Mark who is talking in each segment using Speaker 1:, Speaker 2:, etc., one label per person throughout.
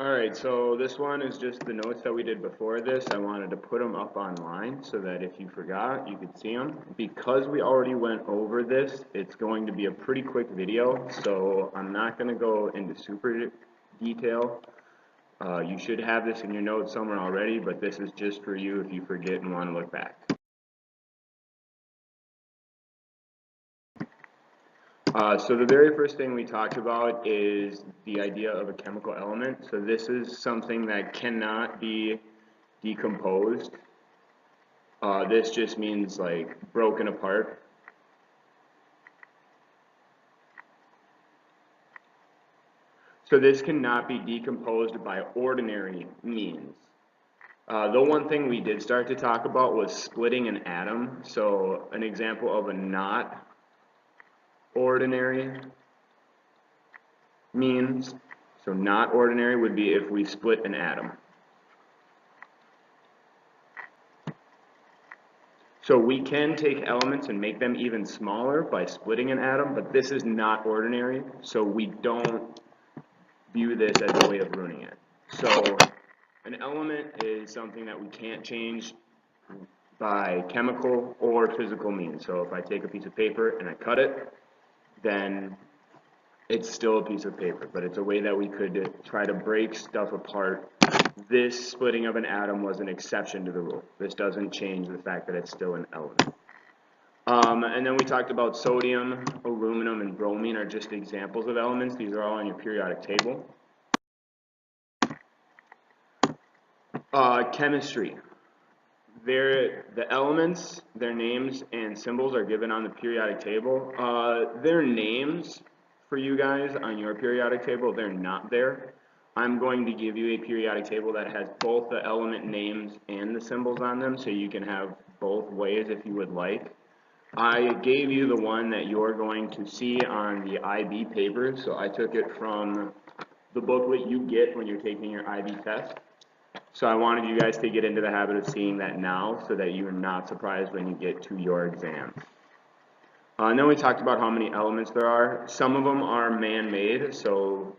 Speaker 1: Alright, so this one is just the notes that we did before this. I wanted to put them up online so that if you forgot, you could see them. Because we already went over this, it's going to be a pretty quick video, so I'm not going to go into super detail. You should have this in your notes somewhere already, but this is just for you if you forget and want to look back. So the very first thing we talked about is the idea of a chemical element. So this is something that cannot be decomposed. This just means like broken apart. So this cannot be decomposed by ordinary means. The one thing we did start to talk about was splitting an atom. So an example of a not ordinary means, so not ordinary would be if we split an atom. So we can take elements and make them even smaller by splitting an atom, but this is not ordinary, so we don't view this as a way of ruining it. So an element is something that we can't change by chemical or physical means. So if I take a piece of paper and I cut it, then it's still a piece of paper, but it's a way that we could try to break stuff apart. This splitting of an atom was an exception to the rule. This doesn't change the fact that it's still an element. And then we talked about sodium, aluminum, and bromine are just examples of elements. These are all on your periodic table. Chemistry. The elements, their names and symbols are given on the periodic table. Their names for you guys on your periodic table, they're not there. I'm going to give you a periodic table that has both the element names and the symbols on them, so you can have both ways if you would like. I gave you the one that you're going to see on the IB paper, so I took it from the booklet you get when you're taking your IB test. So I wanted you guys to get into the habit of seeing that now so that you're not surprised when you get to your exams. And then we talked about how many elements there are. Some of them are man-made, so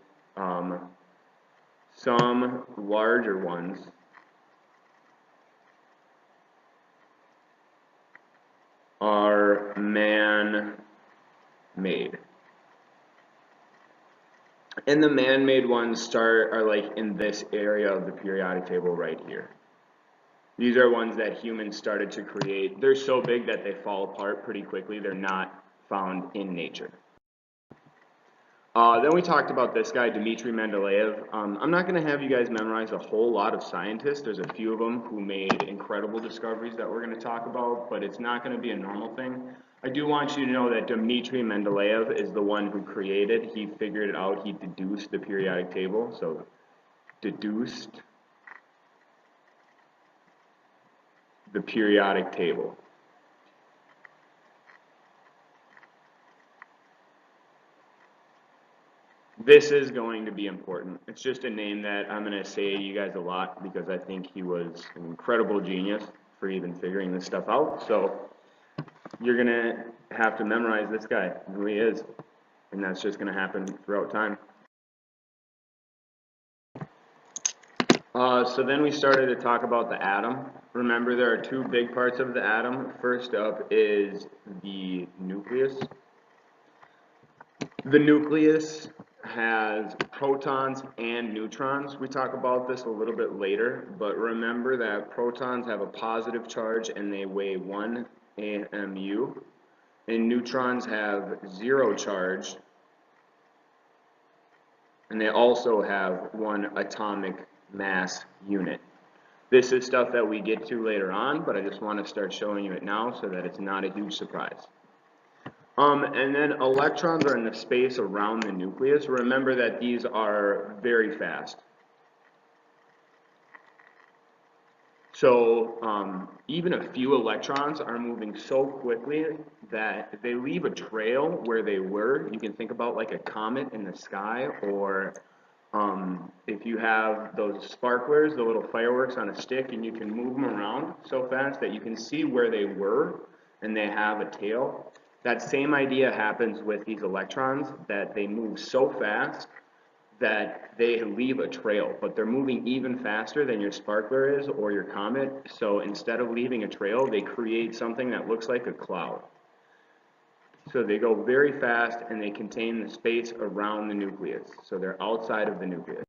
Speaker 1: some larger ones are man-made. And the man-made ones are like in this area of the periodic table right here. These are ones that humans started to create. They're so big that they fall apart pretty quickly. They're not found in nature. Then we talked about this guy, Dmitry Mendeleev. I'm not going to have you guys memorize a whole lot of scientists. There's a few of them who made incredible discoveries that we're going to talk about, but it's not going to be a normal thing. I do want you to know that Dmitry Mendeleev is the one who created, he figured it out, he deduced the periodic table, so deduced the periodic table. This is going to be important. It's just a name that I'm going to say to you guys a lot because I think he was an incredible genius for even figuring this stuff out. So you're going to have to memorize this guy, who he is, and that's just going to happen throughout time. So then we started to talk about the atom. Remember, there are two big parts of the atom. First up is the nucleus. The nucleus has protons and neutrons. We talk about this a little bit later, but remember that protons have a positive charge and they weigh 1 AMU, and neutrons have 0 charge and they also have 1 atomic mass unit. This is stuff that we get to later on, but I just want to start showing you it now so that it's not a huge surprise. And then electrons are in the space around the nucleus. Remember that these are very fast. So even a few electrons are moving so quickly that they leave a trail where they were. You can think about like a comet in the sky, or if you have those sparklers, the little fireworks on a stick, and you can move them around so fast that you can see where they were and they have a tail. That same idea happens with these electrons, that they move so fast that they leave a trail, but they're moving even faster than your sparkler is or your comet. So instead of leaving a trail, they create something that looks like a cloud. So they go very fast and they contain the space around the nucleus. So they're outside of the nucleus.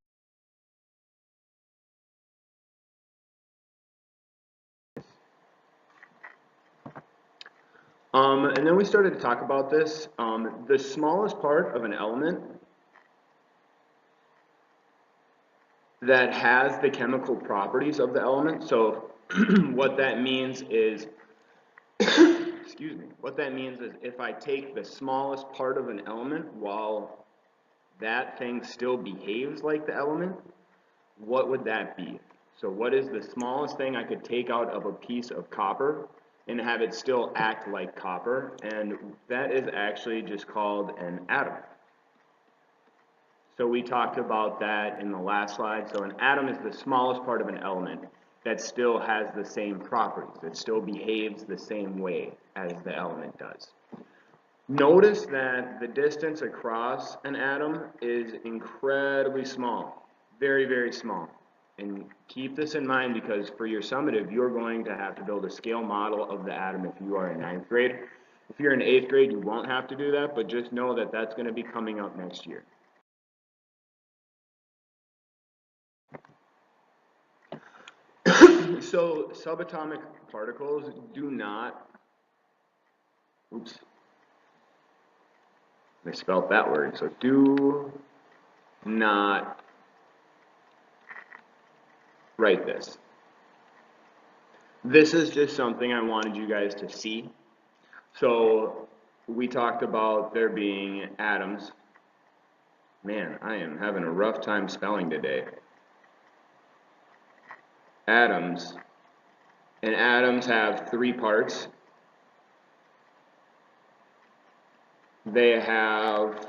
Speaker 1: And then we started to talk about this. The smallest part of an element that has the chemical properties of the element. So what that means is, excuse me, what that means is if I take the smallest part of an element while that thing still behaves like the element, what would that be? So what is the smallest thing I could take out of a piece of copper and have it still act like copper? And that is actually just called an atom. So we talked about that in the last slide. So an atom is the smallest part of an element that still has the same properties. It still behaves the same way as the element does. Notice that the distance across an atom is incredibly small, very, very small. And keep this in mind because for your summative, you're going to have to build a scale model of the atom if you are in 9th grade. If you're in 8th grade, you won't have to do that, but just know that that's going to be coming up next year. So subatomic particles do not, oops, I spelled that word, so do not write this. This is just something I wanted you guys to see. So we talked about there being atoms. Man, I am having a rough time spelling today. Atoms. And atoms have 3 parts. They have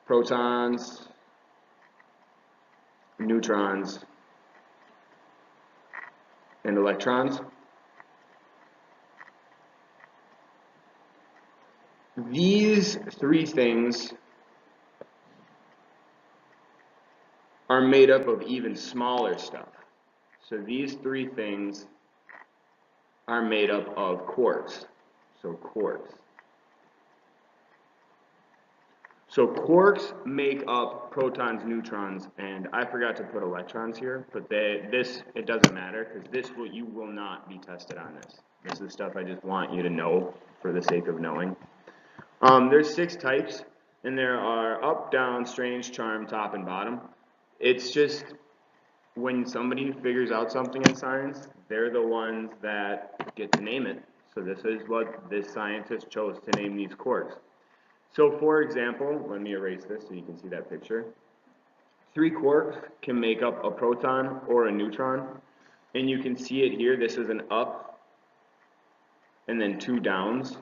Speaker 1: protons, neutrons, and electrons. These 3 things are made up of even smaller stuff. So these 3 things are made up of quarks. So quarks. So quarks make up protons, neutrons, and I forgot to put electrons here, but it doesn't matter because you will not be tested on this. This is stuff I just want you to know for the sake of knowing. There's 6 types, and there are up, down, strange, charm, top, and bottom. It's just when somebody figures out something in science, they're the ones that get to name it. So this is what this scientist chose to name these quarks. So for example, let me erase this so you can see that picture. 3 quarks can make up a proton or a neutron, and you can see it here. This is an up and then 2 downs.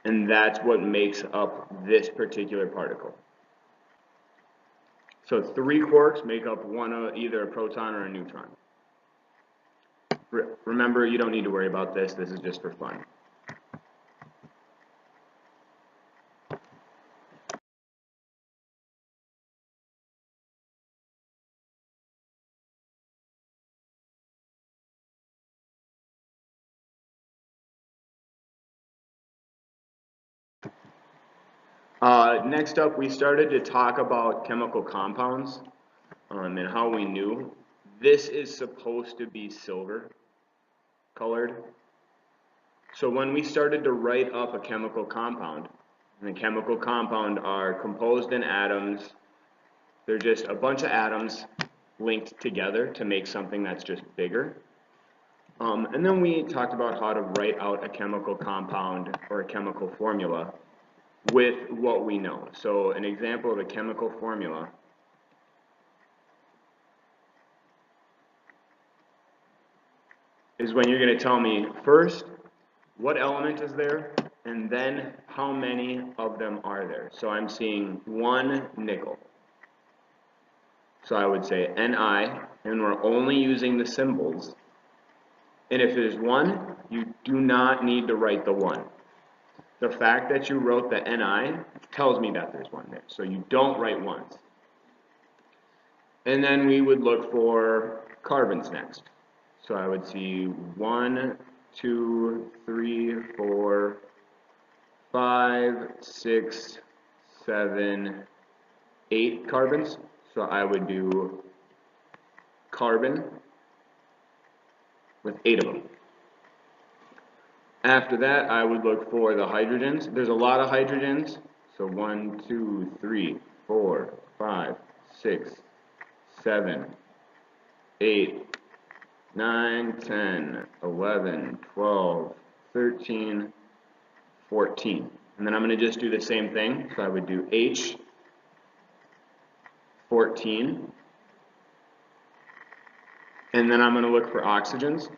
Speaker 1: And that's what makes up this particular particle. So 3 quarks make up either a proton or a neutron. Remember, you don't need to worry about this. This is just for fun. Next up, we started to talk about chemical compounds and how we knew. This is supposed to be silver colored. So when we started to write up a chemical compound, and the chemical compound are composed in atoms, they're just a bunch of atoms linked together to make something that's just bigger. And then we talked about how to write out a chemical compound or a chemical formula with what we know. So an example of a chemical formula is when you're going to tell me first what element is there and then how many of them are there. So I'm seeing 1 nickel. So I would say Ni, and we're only using the symbols. And if there's 1, you do not need to write the 1. The fact that you wrote the Ni tells me that there's one there. So you don't write ones. And then we would look for carbons next. So I would see 1, 2, 3, 4, 5, 6, 7, 8 carbons. So I would do carbon with 8 of them. After that, I would look for the hydrogens. There's a lot of hydrogens. So 1, 2, 3, 4, 5, 6, 7, 8, 9, 10, 11, 12, 13, 14. And then I'm going to just do the same thing. So I would do H, 14. And then I'm going to look for oxygens.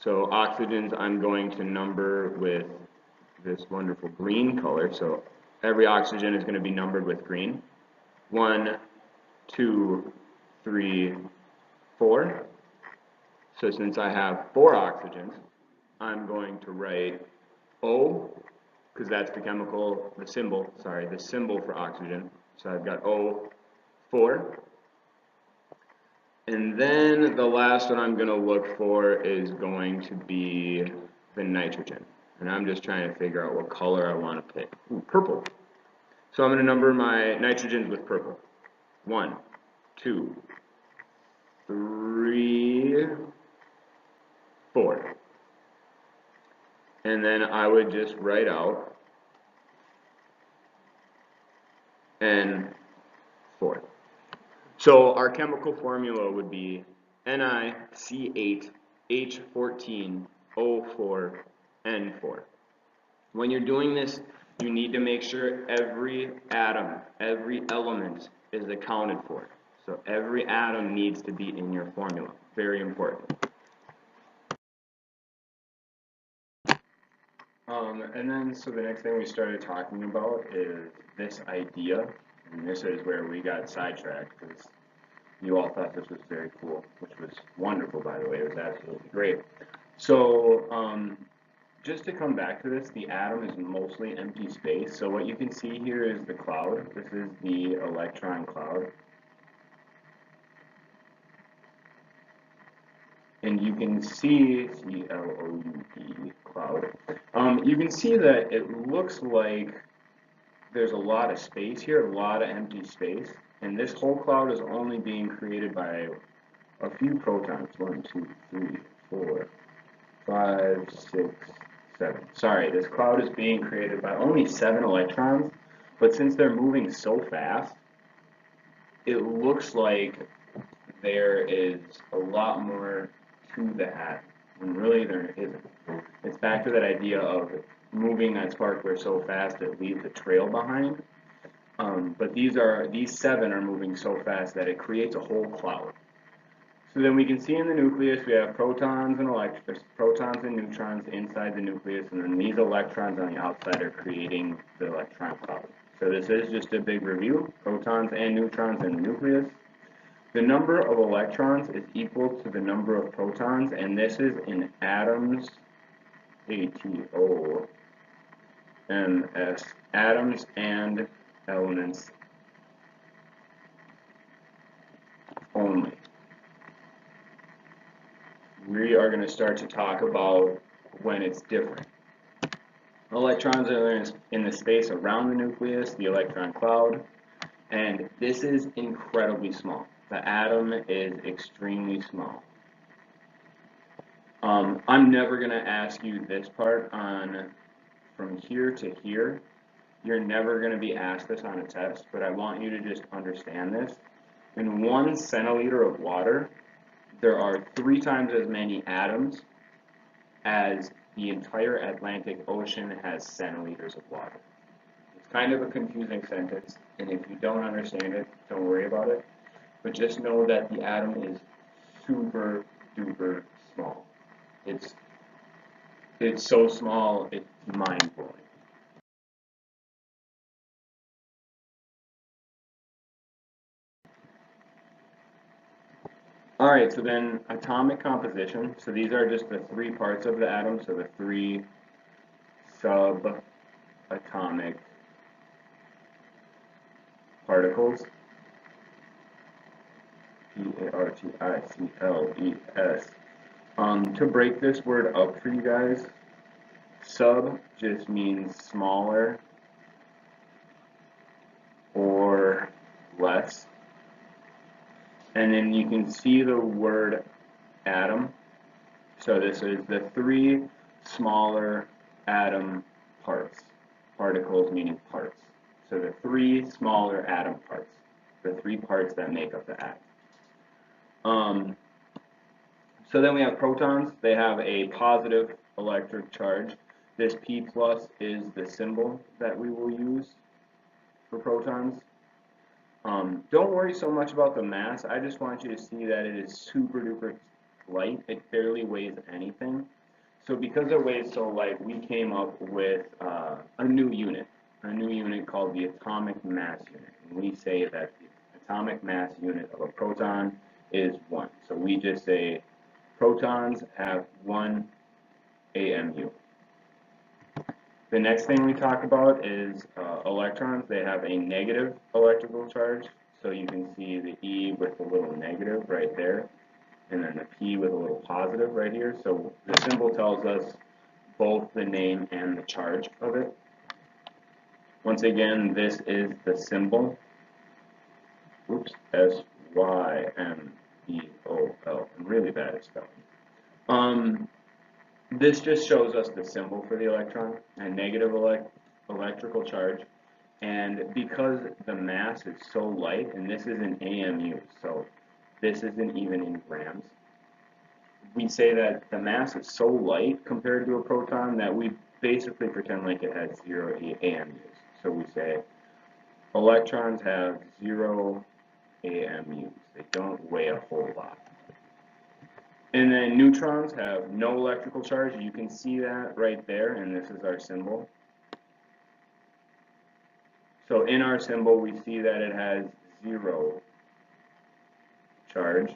Speaker 1: So oxygens I'm going to number with this wonderful green color. So every oxygen is going to be numbered with green. 1, 2, 3, 4. So since I have 4 oxygens, I'm going to write O, because that's the symbol for oxygen. So I've got O, 4. And then the last one I'm going to look for is going to be the nitrogen. And I'm just trying to figure out what color I want to pick. Ooh, purple. So I'm going to number my nitrogens with purple. 1, 2, 3, 4. And then I would just write out N4. So our chemical formula would be NiC8H14O4N4. When you're doing this, you need to make sure every atom, every element is accounted for. So every atom needs to be in your formula. Very important. So the next thing we started talking about is this idea, and this is where we got sidetracked because you all thought this was very cool, which was wonderful, by the way. It was absolutely great. So just to come back to this, the atom is mostly empty space. So what you can see here is the cloud. This is the electron cloud. And you can see, C-L-O-U-D, cloud. You can see that it looks like there's a lot of space here, a lot of empty space. And this whole cloud is only being created by a few protons. 1, 2, 3, 4, 5, 6, 7. Sorry, this cloud is being created by only 7 electrons. But since they're moving so fast, it looks like there is a lot more to that, when really there isn't. It's back to that idea of moving that sparkler so fast it leaves a trail behind. But these 7 are moving so fast that it creates a whole cloud. So then we can see in the nucleus we have protons and neutrons inside the nucleus, and then these electrons on the outside are creating the electron cloud. So this is just a big review: protons and neutrons in the nucleus. The number of electrons is equal to the number of protons, and this is in atoms, A-T-O-M-S, atoms and elements only. We are going to start to talk about when it's different. Electrons are in the space around the nucleus, the electron cloud, and this is incredibly small. The atom is extremely small. I'm never going to ask you this part on from here to here. You're never going to be asked this on a test, but I want you to just understand this. In 1 centiliter of water, there are 3 times as many atoms as the entire Atlantic Ocean has centiliters of water. It's kind of a confusing sentence, and if you don't understand it, don't worry about it. But just know that the atom is super duper small. It's so small, it's mind-blowing. Alright, so then atomic composition. So these are just the 3 parts of the atom, so the 3 subatomic particles, particles. To break this word up for you guys, sub just means smaller or less. And then you can see the word atom. So this is the three smaller atom parts. Particles meaning parts. So the three smaller atom parts. The three parts that make up the atom. So then we have protons. They have a positive electric charge. This P plus is the symbol that we will use for protons. Don't worry so much about the mass. I just want you to see that it is super duper light. It barely weighs anything. So because it weighs so light, we came up with a new unit called the atomic mass unit. And we say that the atomic mass unit of a proton is 1. So we just say protons have 1 AMU. The next thing we talk about is electrons. They have a negative electrical charge. So you can see the E with a little negative right there, and then the P with a little positive right here. So the symbol tells us both the name and the charge of it. Once again, this is the symbol. Oops, SYMBOL. I'm really bad at spelling. This just shows us the symbol for the electron, a negative electrical charge. And because the mass is so light, and this is in AMU, so this isn't even in grams, we say that the mass is so light compared to a proton that we basically pretend like it has 0 AMUs. So we say electrons have 0 AMUs. They don't weigh a whole lot. And then neutrons have no electrical charge. You can see that right there, and this is our symbol. So in our symbol, we see that it has 0 charge.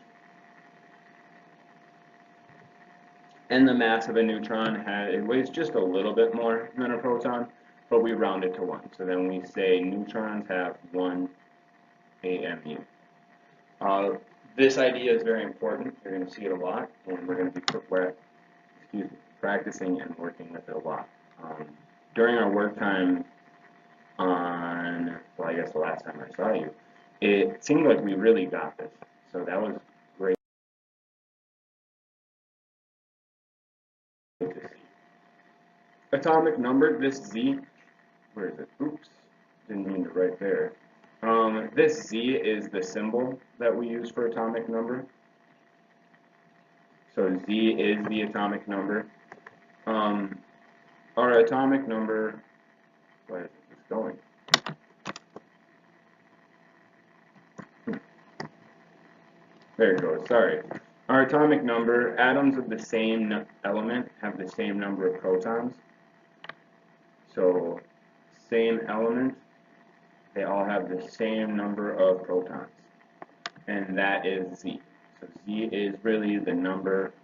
Speaker 1: And the mass of a neutron, it weighs just a little bit more than a proton, but we round it to 1. So then we say neutrons have 1 AMU. This idea is very important. You're going to see it a lot, and we're going to be practicing and working with it a lot. During our work time on, well, I guess the last time I saw you, it seemed like we really got this. So that was great to see. Atomic number, this Z, where is it? Oops, didn't mean to write there. This Z is the symbol that we use for atomic number. So Z is the atomic number. Our atomic number, where is this going? There it goes, sorry. Our atomic number, atoms of the same element have the same number of protons. So, same element, they all have the same number of protons. And that is Z. So Z is really the number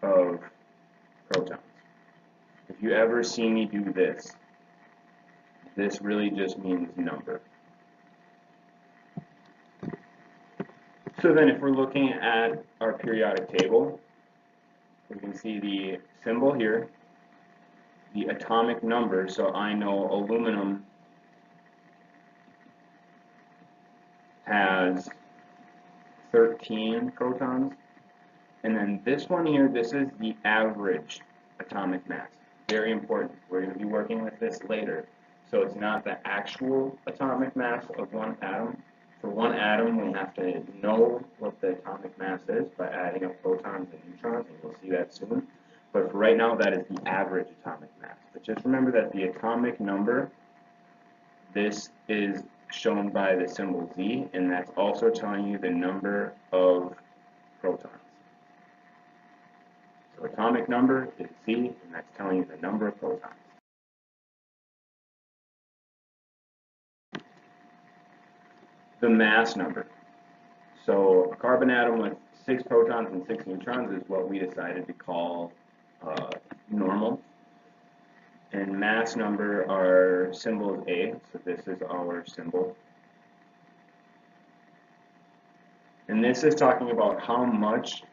Speaker 1: of protons. If you ever see me do this, this really just means number. So then if we're looking at our periodic table, we can see the symbol here, the atomic number, so I know aluminum has 13 protons, and then this one here, this is the average atomic mass. Very important. We're going to be working with this later. So it's not the actual atomic mass of one atom. For one atom, we have to know what the atomic mass is by adding up protons and neutrons, and we'll see that soon. But for right now, that is the average atomic mass. But just remember that the atomic number, this is shown by the symbol Z, and that's also telling you the number of protons. So atomic number is Z, and that's telling you the number of protons. The mass number. So a carbon atom with 6 protons and 6 neutrons is what we decided to call normal. and mass number, our symbol is A, so this is our symbol. And this is talking about how much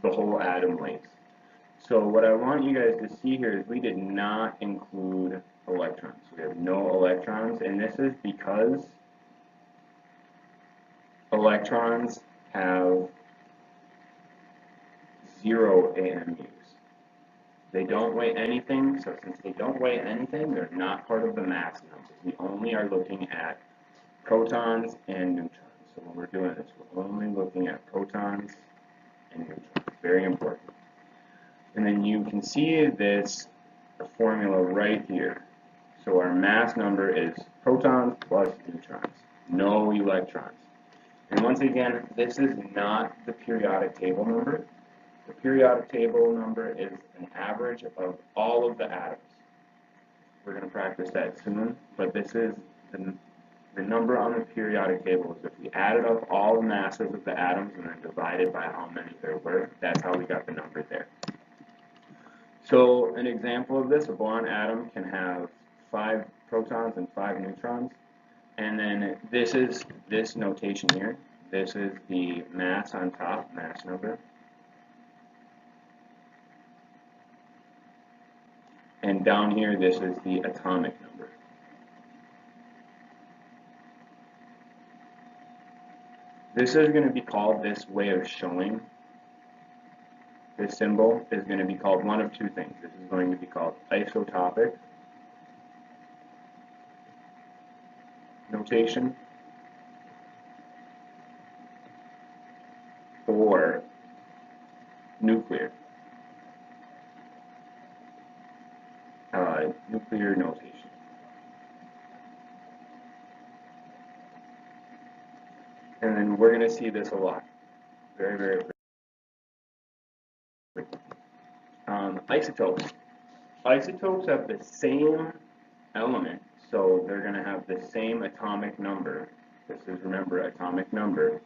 Speaker 1: the whole atom weighs. So what I want you guys to see here is we did not include electrons. We have no electrons, and this is because electrons have 0 AMUs. They don't weigh anything, so since they don't weigh anything, they're not part of the mass numbers. We only are looking at protons and neutrons. So when we're doing this, we're only looking at protons and neutrons. Very important. And then you can see this formula right here. So our mass number is protons plus neutrons, no electrons. And once again, this is not the periodic table number. The periodic table number is an average of all of the atoms. We're going to practice that soon, but this is the number on the periodic table is if we added up all the masses of the atoms and then divided by how many there were, that's how we got the number there. So an example of this, a boron atom can have 5 protons and 5 neutrons. And then this is this notation here. This is the mass on top, mass number. And down here, this is the atomic number. This is going to be called, this way of showing this symbol is going to be called one of two things. This is going to be called isotopic notation or nuclear notation. And then we're going to see this a lot. Very, very frequently. Isotopes. Isotopes have the same element, so they're going to have the same atomic number. This is, remember, atomic number.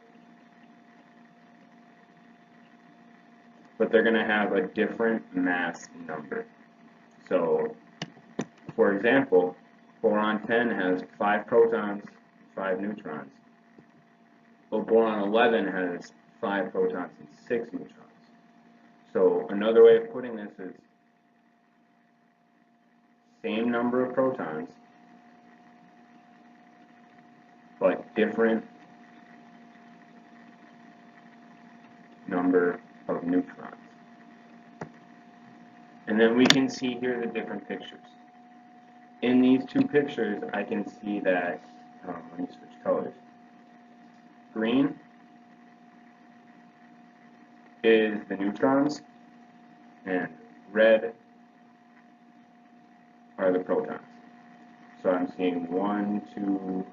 Speaker 1: But they're going to have a different mass number. So, for example, boron 10 has 5 protons, 5 neutrons. Well, boron 11 has 5 protons and 6 neutrons. So another way of putting this is same number of protons, but different number of neutrons. And then we can see here the different pictures. In these two pictures, I can see that, let me switch colors. Green is the neutrons, and red are the protons. So I'm seeing 1, 2,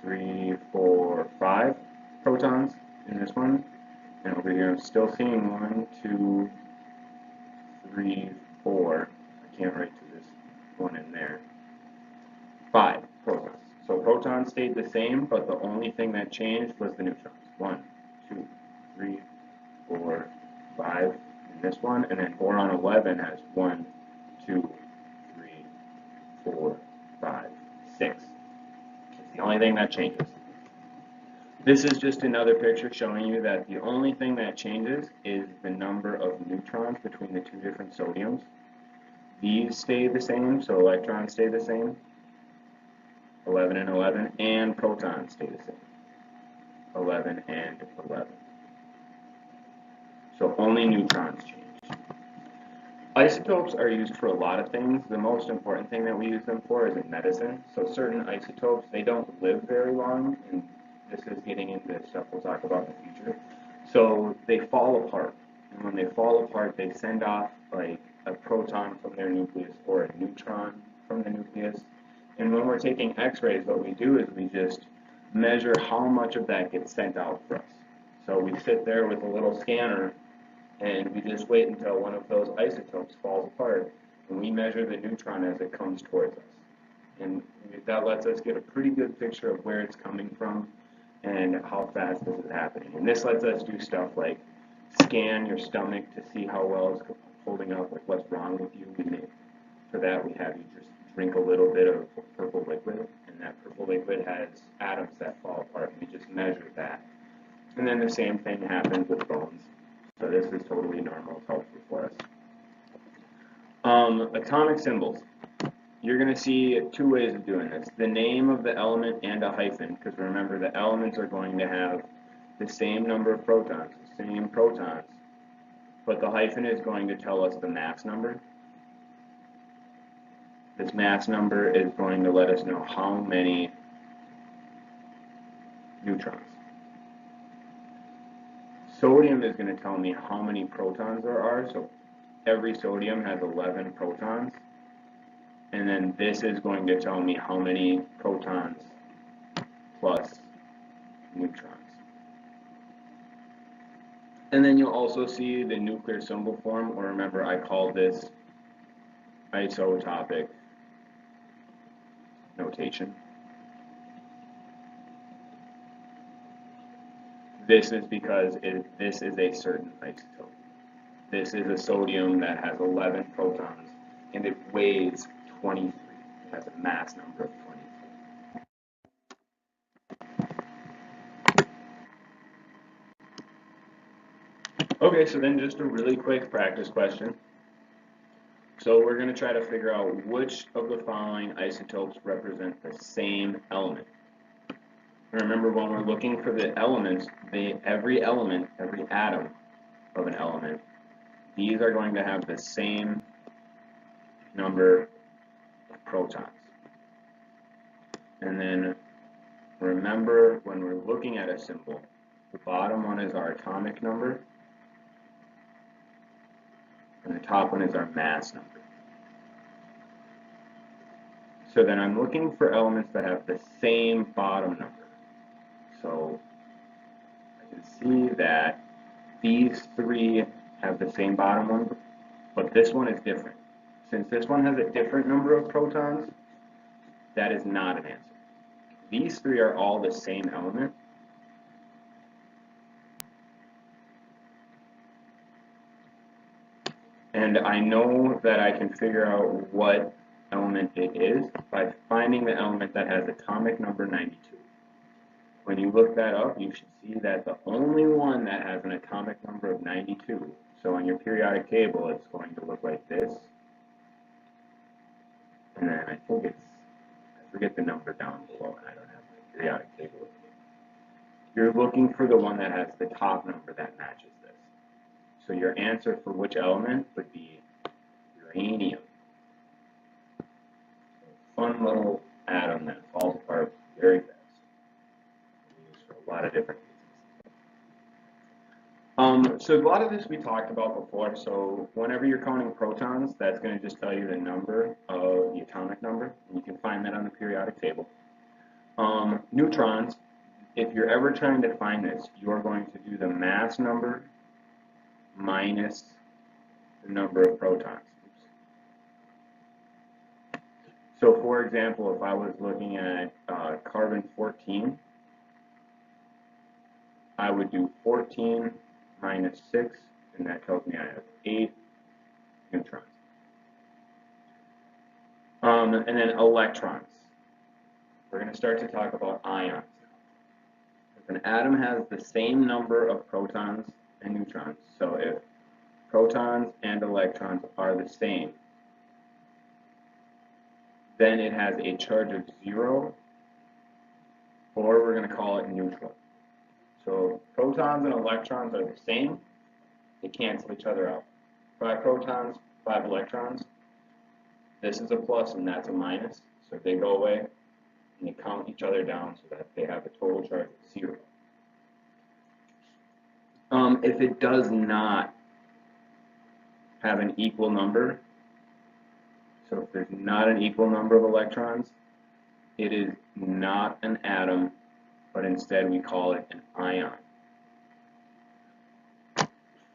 Speaker 1: 3, 4, 5 protons in this one, and over here I'm still seeing 1, 2, 3, 4. I can't write to this one in there. 5 protons. So protons stayed the same, but the only thing that changed was the neutrons. 1, 2, 3, 4, 5 in this one, and then boron 11 has 1, 2, 3, 4, 5, 6. It's the only thing that changes. This is just another picture showing you that the only thing that changes is the number of neutrons between the two different sodiums. These stay the same, so electrons stay the same, 11 and 11, and protons stay the same, 11 and 11. So only neutrons change. Isotopes are used for a lot of things. The most important thing that we use them for is in medicine. So certain isotopes, they don't live very long, and this is getting into stuff we'll talk about in the future. So they fall apart, and when they fall apart, they send off like a proton from their nucleus or a neutron from the nucleus. And when we're taking x-rays, what we do is we just measure how much of that gets sent out for us. So we sit there with a little scanner, and we just wait until one of those isotopes falls apart, and we measure the neutron as it comes towards us. And that lets us get a pretty good picture of where it's coming from and how fast this is happening. And this lets us do stuff like scan your stomach to see how well it's holding up, like what's wrong with you. For that, we have you just drink a little bit of purple liquid, and that purple liquid has atoms that fall apart. We just measure that. And then the same thing happens with bones. So this is totally normal, it's helpful for us. Atomic symbols. You're going to see two ways of doing this. The name of the element and a hyphen, because remember the elements are going to have the same number of protons, the same protons, but the hyphen is going to tell us the mass number. This mass number is going to let us know how many neutrons. Sodium is going to tell me how many protons there are, so every sodium has 11 protons. And then this is going to tell me how many protons plus neutrons. And then you'll also see the nuclear symbol form, or remember I called this isotopic notation. This is because this is a certain isotope. This is a sodium that has 11 protons, and it weighs 23. It has a mass number of 23. Okay, so then just a really quick practice question. So we're going to try to figure out which of the following isotopes represent the same element. Remember, when we're looking for the elements, every element, every atom of an element, these are going to have the same number of protons. And then remember, when we're looking at a symbol, the bottom one is our atomic number, and the top one is our mass number. So then I'm looking for elements that have the same bottom number. So I can see that these three have the same bottom one, but this one is different. Since this one has a different number of protons, that is not an answer. These three are all the same element. And I know that I can figure out what element it is by finding the element that has atomic number 92. When you look that up, you should see that the only one that has an atomic number of 92, so on your periodic table, it's going to look like this. And then I think I forget the number down below, and I don't have my periodic table with me. You're looking for the one that has the top number that matches this. So your answer for which element would be uranium. Fun little atom that falls apart very fast. Used for a lot of different reasons. So a lot of this we talked about before. So whenever you're counting protons, that's going to just tell you the number of the atomic number. And you can find that on the periodic table. Neutrons, if you're ever trying to find this, you are going to do the mass number minus the number of protons. So for example, if I was looking at carbon 14, I would do 14 minus 6, and that tells me I have 8 neutrons. And then electrons. We're going to start to talk about ions. If an atom has the same number of protons and neutrons, so if protons and electrons are the same, then it has a charge of 0, or we're going to call it neutral. So protons and electrons are the same, they cancel each other out. 5 protons, 5 electrons, this is a plus and that's a minus, so they go away, and they count each other down so that they have a total charge of 0. If it does not have an equal number, so if there's not an equal number of electrons, it is not an atom, but instead we call it an ion.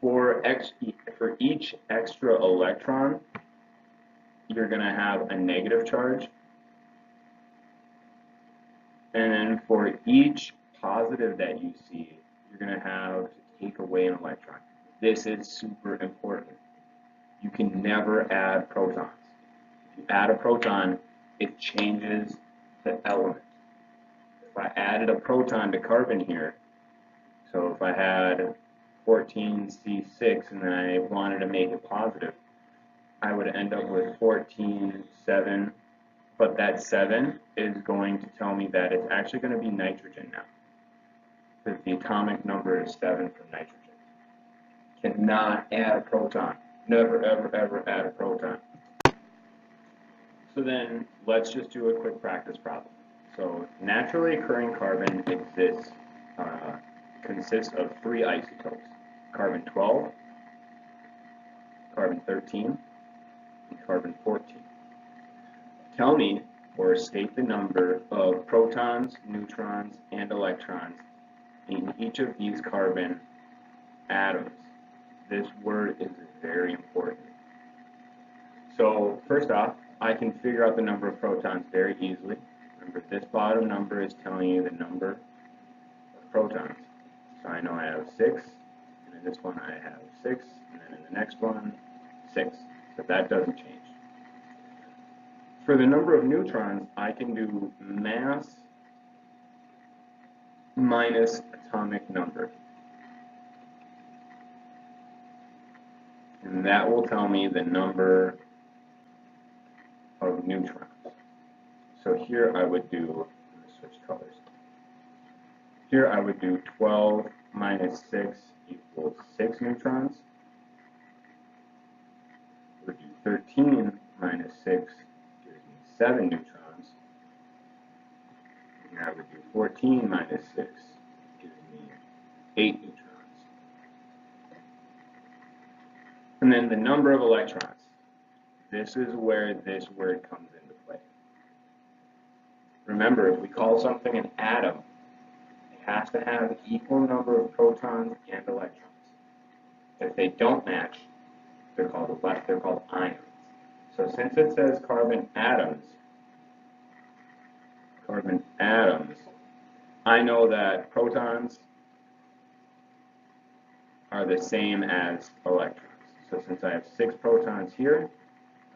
Speaker 1: For each extra electron, you're going to have a negative charge. And then for each positive that you see, you're going to have to take away an electron. This is super important. You can never add protons. If you add a proton, it changes the element. If I added a proton to carbon here, so if I had 14C6 and then I wanted to make it positive, I would end up with 14,7, but that 7 is going to tell me that it's actually going to be nitrogen now, because the atomic number is 7 for nitrogen. Cannot add a proton. Never, ever, ever add a proton. So then, let's just do a quick practice problem. So, naturally occurring carbon consists of 3 isotopes: carbon-12, carbon-13, and carbon-14. Tell me, or state the number of protons, neutrons, and electrons in each of these carbon atoms. This word is very important. So, first off, I can figure out the number of protons very easily. Remember, this bottom number is telling you the number of protons. So I know I have 6, and in this one I have 6, and then in the next one, 6. So that doesn't change. For the number of neutrons, I can do mass minus atomic number. And that will tell me the number of neutrons. So here I would do, let me switch colors. Here I would do 12 minus 6 equals 6 neutrons. I would do 13 minus 6 gives me 7 neutrons. And I would do 14 minus 6 gives me 8 neutrons. And then the number of electrons. This is where this word comes into play. Remember, if we call something an atom, it has to have an equal number of protons and electrons. If they don't match, they're called ions. So since it says carbon atoms, I know that protons are the same as electrons. So since I have 6 protons here,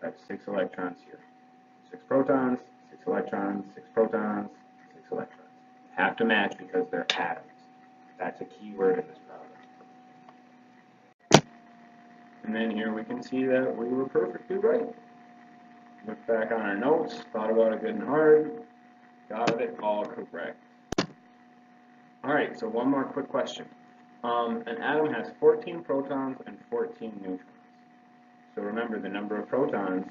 Speaker 1: I have 6 electrons here. 6 protons, 6 electrons, 6 protons, 6 electrons. Have to match because they're atoms. That's a key word in this problem. And then here we can see that we were perfectly right. Look back on our notes, thought about it good and hard, got it all correct. Alright, so one more quick question. An atom has 14 protons and 14 neutrons. So remember the number of protons.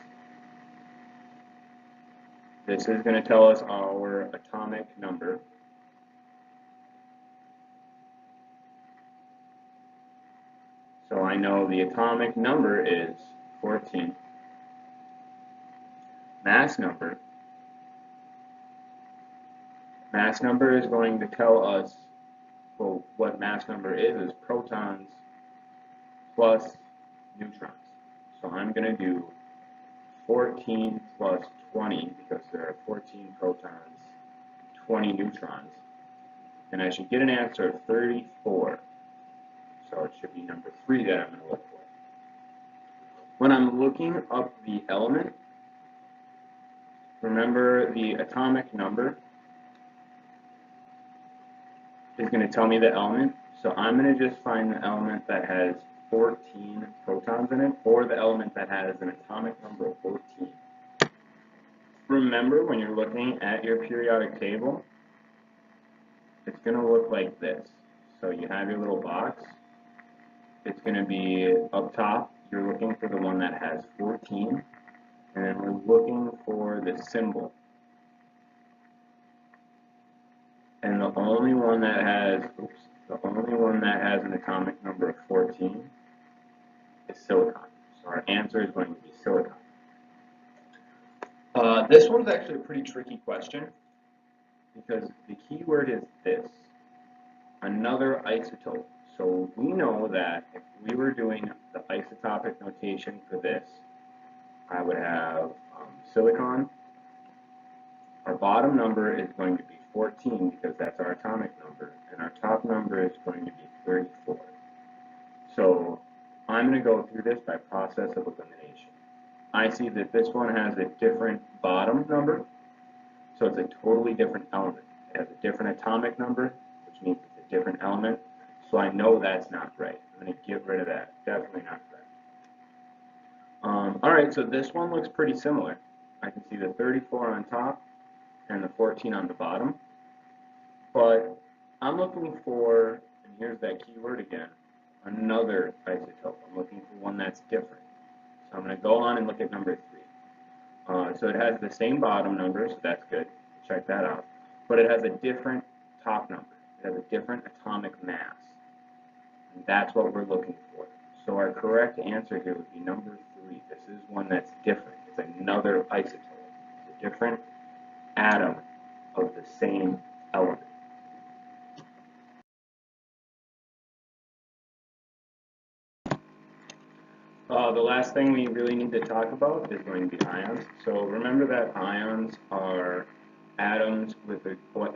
Speaker 1: This is going to tell us our atomic number. So I know the atomic number is 14. Mass number. Mass number is going to tell us, well, what mass number is protons plus neutrons. So I'm going to do 14 plus 20 because there are 14 protons, 20 neutrons. And I should get an answer of 34. So it should be number 3 that I'm going to look for. When I'm looking up the element, remember the atomic number is going to tell me the element. So I'm going to just find the element that has 14 protons in it, or the element that has an atomic number of 14. Remember, when you're looking at your periodic table, it's going to look like this. So you have your little box. It's going to be up top. You're looking for the one that has 14, and then we're looking for the symbol. And the only one that has, an atomic number of 14 is silicon. So our answer is going to be silicon. This one's actually a pretty tricky question because the key word is this, another isotope. So we know that if we were doing the isotopic notation for this, I would have silicon. Our bottom number is going to be 14 because that's our atomic number, and our top number is going to be 34. So I'm going to go through this by process of elimination. I see that this one has a different bottom number, so it's a totally different element. It has a different atomic number, which means it's a different element, so I know that's not right. I'm going to get rid of that. Definitely not right. Alright, so this one looks pretty similar. I can see the 34 on top and the 14 on the bottom, but I'm looking for, and here's that keyword again, another isotope. I'm looking for one that's different. So I'm going to go on and look at number 3. So it has the same bottom number, so that's good. Check that out. But it has a different top number. It has a different atomic mass. And that's what we're looking for. So our correct answer here would be number 3. This is one that's different. It's another isotope. It's a different atom of the same element. The last thing we really need to talk about is going to be ions. So remember that ions are atoms with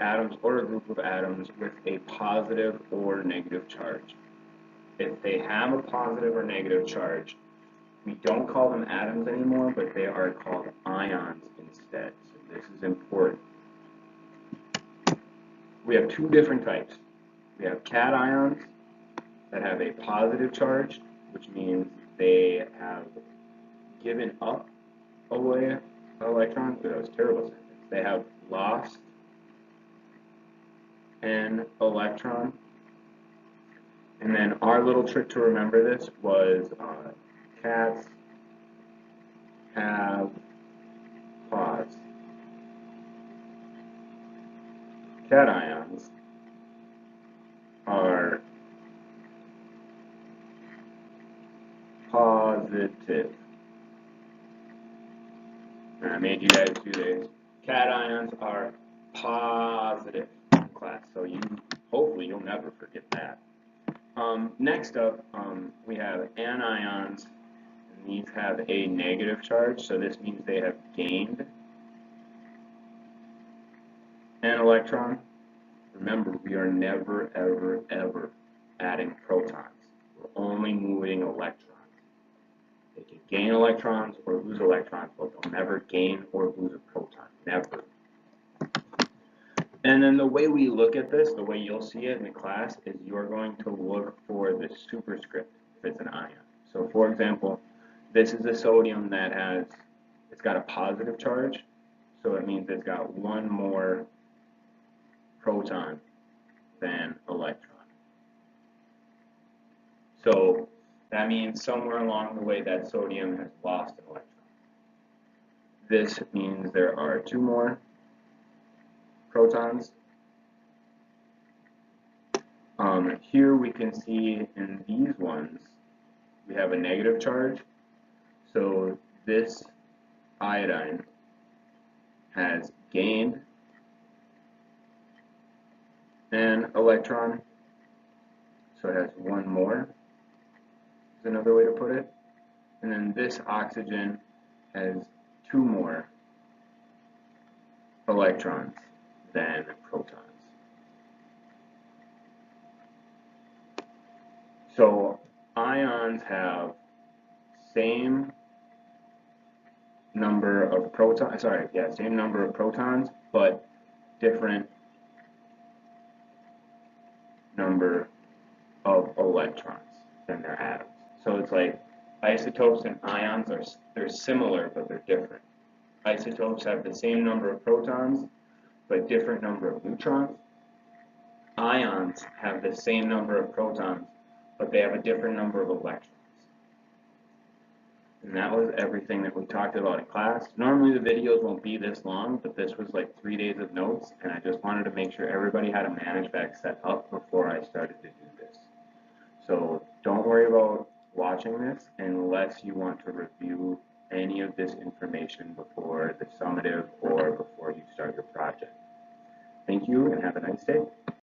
Speaker 1: atoms or a group of atoms with a positive or negative charge. If they have a positive or negative charge, we don't call them atoms anymore, but they are called ions instead. So this is important. We have two different types. We have cations that have a positive charge, which means they have given up away electrons. That was a terrible sentence. They have lost an electron. And then our little trick to remember this was cats have claws. Cations are positive. And I made you guys do this. Cations are positive in class, so hopefully you'll never forget that. Next up, we have anions, and these have a negative charge, so this means they have gained an electron. Remember, we are never, ever, ever adding protons. We're only moving electrons. They can gain electrons or lose electrons, but they'll never gain or lose a proton. Never. And then the way we look at this, the way you'll see it in the class, is you're going to look for the superscript if it's an ion. So for example, this is a sodium that it's got a positive charge, so it means it's got one more proton than electron. So that means somewhere along the way that sodium has lost an electron. This means there are two more protons. Here we can see in these ones we have a negative charge, so this iodine has gained an electron, so it has one more, is another way to put it. And then this oxygen has two more electrons than protons. So ions have same number of protons, same number of protons, but different number of electrons than their atoms. So it's like isotopes and ions they're similar, but they're different. Isotopes have the same number of protons, but different number of neutrons. Ions have the same number of protons, but they have a different number of electrons. And that was everything that we talked about in class. Normally the videos won't be this long, but this was like 3 days of notes, and I just wanted to make sure everybody had a manage-back set up before I started to do this. So don't worry about watching this unless you want to review any of this information before the summative or before you start your project. Thank you and have a nice day.